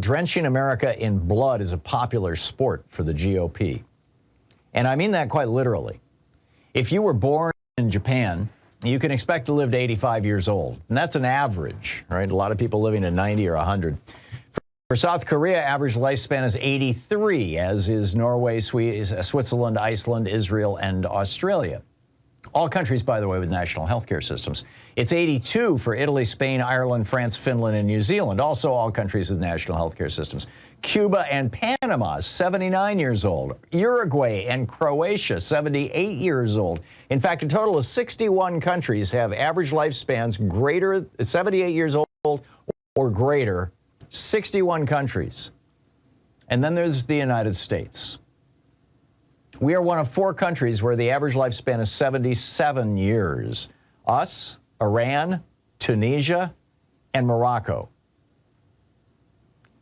drenching America in blood is a popular sport for the GOP. And I mean that quite literally. If you were born in Japan, you can expect to live to 85 years old. And that's an average, right? A lot of people living to 90 or 100. For South Korea, average lifespan is 83, as is Norway, Switzerland, Iceland, Israel, and Australia. All countries, by the way, with national health care systems. It's 82 for Italy, Spain, Ireland, France, Finland, and New Zealand. Also all countries with national health care systems. Cuba and Panama, 79 years old. Uruguay and Croatia, 78 years old. In fact, a total of 61 countries have average lifespans greater, 78 years old or greater. 61 countries. And then there's the United States. We are one of 4 countries where the average lifespan is 77 years. Us, Iran, Tunisia, and Morocco.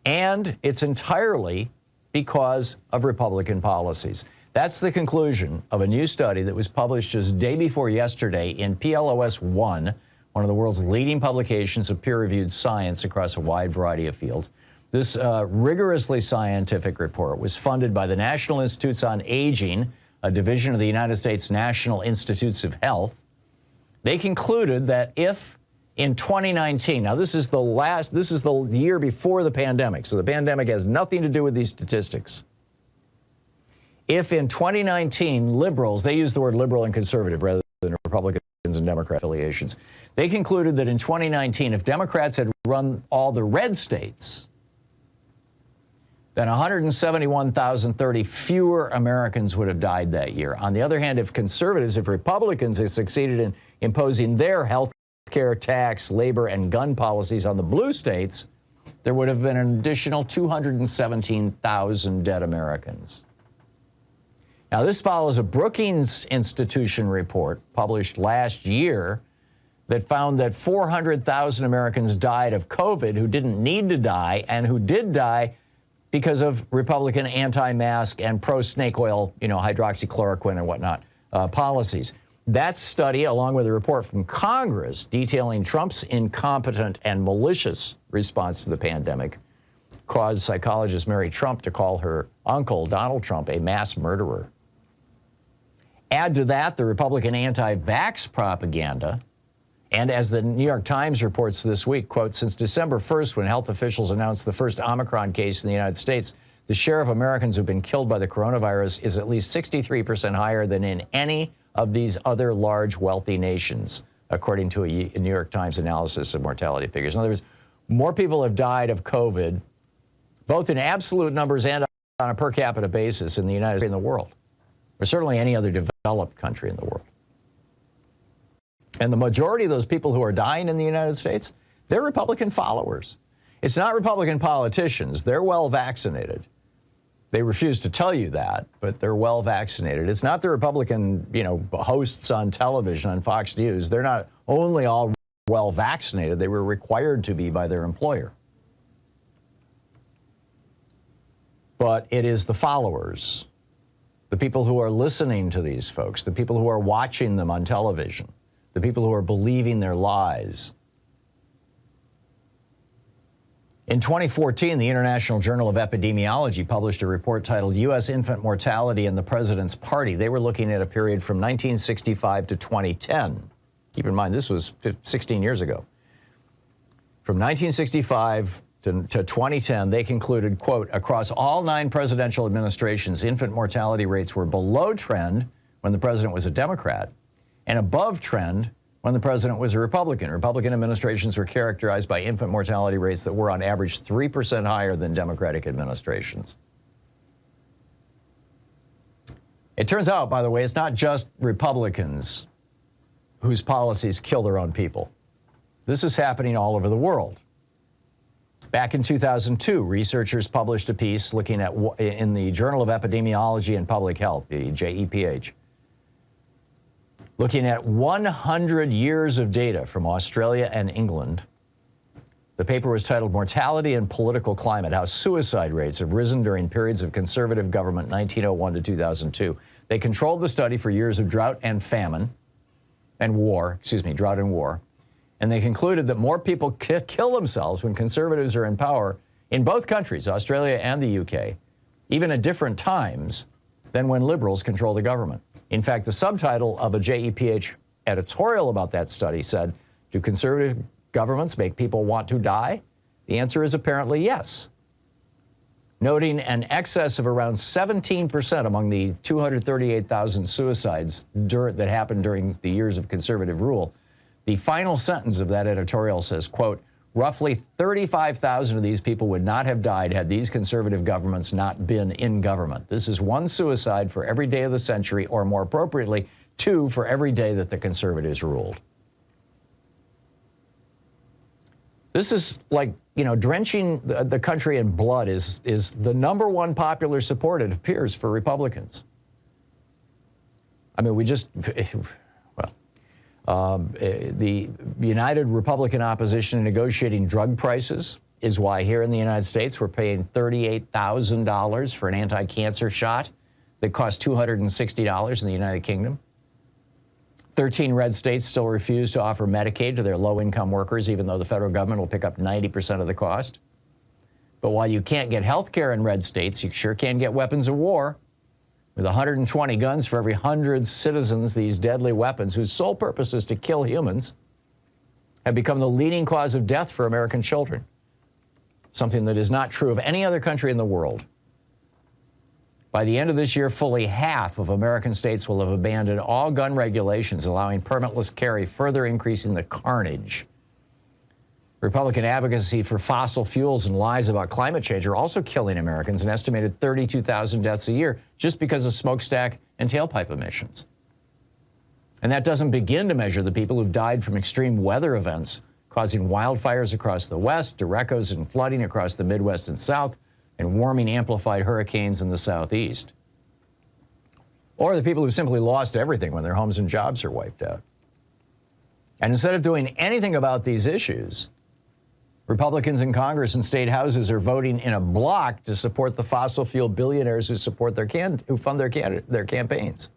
And it's entirely because of Republican policies. That's the conclusion of a new study that was published just day before yesterday in PLOS One, one of the world's leading publications of peer-reviewed science across a wide variety of fields. This rigorously scientific report was funded by the National Institutes on Aging, a division of the United States National Institutes of Health. They concluded that if in 2019, now this is the year before the pandemic, so the pandemic has nothing to do with these statistics. If in 2019 liberals, they use the word liberal and conservative rather than Republicans and Democrat affiliations, they concluded that in 2019, if Democrats had run all the red states, then 171,030 fewer Americans would have died that year. On the other hand, if Republicans had succeeded in imposing their health care, tax, labor, and gun policies on the blue states, there would have been an additional 217,000 dead Americans. Now, this follows a Brookings Institution report published last year that found that 400,000 Americans died of COVID who didn't need to die and who did die because of Republican anti-mask and pro-snake oil, hydroxychloroquine and whatnot policies. That study, along with a report from Congress detailing Trump's incompetent and malicious response to the pandemic, caused psychologist Mary Trump to call her uncle, Donald Trump, a mass murderer. Add to that the Republican anti-vax propaganda, and as the New York Times reports this week, quote, since December 1st, when health officials announced the first Omicron case in the United States, the share of Americans who've been killed by the coronavirus is at least 63% higher than in any of these other large, wealthy nations, according to a New York Times analysis of mortality figures. In other words, more people have died of COVID, both in absolute numbers and on a per capita basis in the United States and the world, or certainly any other developed country in the world. And the majority of those people who are dying in the United States, they're Republican followers. It's not Republican politicians. They're well vaccinated. They refuse to tell you that, but they're well vaccinated. It's not the Republican, hosts on television on Fox News. They're not only all well vaccinated, they were required to be by their employer. But it is the followers, the people who are listening to these folks, the people who are watching them on television, the people who are believing their lies. In 2014, the International Journal of Epidemiology published a report titled U.S. Infant Mortality and the President's Party. They were looking at a period from 1965 to 2010. Keep in mind, this was 16 years ago. From 1965 to 2010, they concluded, quote, across all 9 presidential administrations, infant mortality rates were below trend when the president was a Democrat and above trend when the president was a Republican. Republican administrations were characterized by infant mortality rates that were on average 3% higher than Democratic administrations. It turns out, by the way, it's not just Republicans whose policies kill their own people. This is happening all over the world. Back in 2002, researchers published a piece looking at, in the Journal of Epidemiology and Public Health, the JEPH, looking at 100 years of data from Australia and England. The paper was titled Mortality and Political Climate, How Suicide Rates Have Risen During Periods of Conservative Government 1901 to 2002. They controlled the study for years of drought and famine and war, drought and war. And they concluded that more people kill themselves when conservatives are in power in both countries, Australia and the UK, even at different times than when liberals control the government. In fact, the subtitle of a JEPH editorial about that study said, "Do conservative governments make people want to die?" The answer is apparently yes, noting an excess of around 17% among the 238,000 suicides that happened during the years of conservative rule. The final sentence of that editorial says, quote, "Roughly 35,000 of these people would not have died had these conservative governments not been in government. This is one suicide for every day of the century, or more appropriately, 2 for every day that the conservatives ruled." This is like, drenching the country in blood is the number one popular support, it appears, for Republicans. I mean, the united Republican opposition in negotiating drug prices is why here in the United States we're paying $38,000 for an anti-cancer shot that costs $260 in the United Kingdom. 13 red states still refuse to offer Medicaid to their low-income workers, even though the federal government will pick up 90% of the cost. But while you can't get health care in red states, you sure can get weapons of war. With 120 guns for every 100 citizens, these deadly weapons, whose sole purpose is to kill humans, have become the leading cause of death for American children, something that is not true of any other country in the world. By the end of this year, fully half of American states will have abandoned all gun regulations, allowing permitless carry, further increasing the carnage. Republican advocacy for fossil fuels and lies about climate change are also killing Americans, an estimated 32,000 deaths a year just because of smokestack and tailpipe emissions. And that doesn't begin to measure the people who've died from extreme weather events, causing wildfires across the West, derecos and flooding across the Midwest and South, and warming amplified hurricanes in the Southeast. Or the people who simply lost everything when their homes and jobs are wiped out. And instead of doing anything about these issues, Republicans in Congress and state houses are voting in a block to support the fossil fuel billionaires who support who fund their campaigns.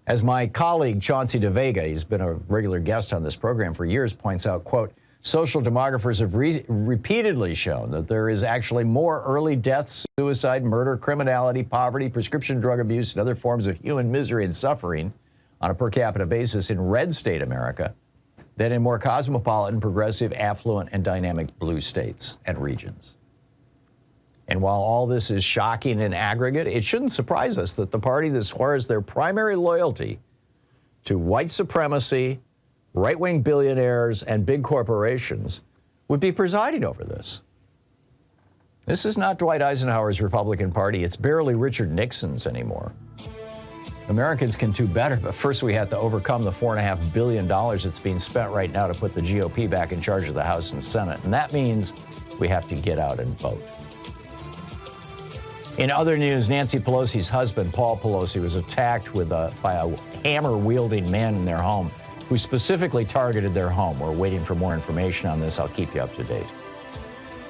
As my colleague Chauncey DeVega, he's been a regular guest on this program for years, points out, quote, "Social demographers have repeatedly shown that there is actually more early death, suicide, murder, criminality, poverty, prescription drug abuse, and other forms of human misery and suffering on a per capita basis in red state America than in more cosmopolitan, progressive, affluent, and dynamic blue states and regions." And while all this is shocking in aggregate, it shouldn't surprise us that the party that swears their primary loyalty to white supremacy, right-wing billionaires, and big corporations would be presiding over this. This is not Dwight Eisenhower's Republican Party. It's barely Richard Nixon's anymore. Americans can do better, but first we have to overcome the $4.5 billion that's being spent right now to put the GOP back in charge of the House and Senate. And that means we have to get out and vote. In other news, Nancy Pelosi's husband, Paul Pelosi, was attacked by a hammer-wielding man in their home who specifically targeted their home. We're waiting for more information on this. I'll keep you up to date.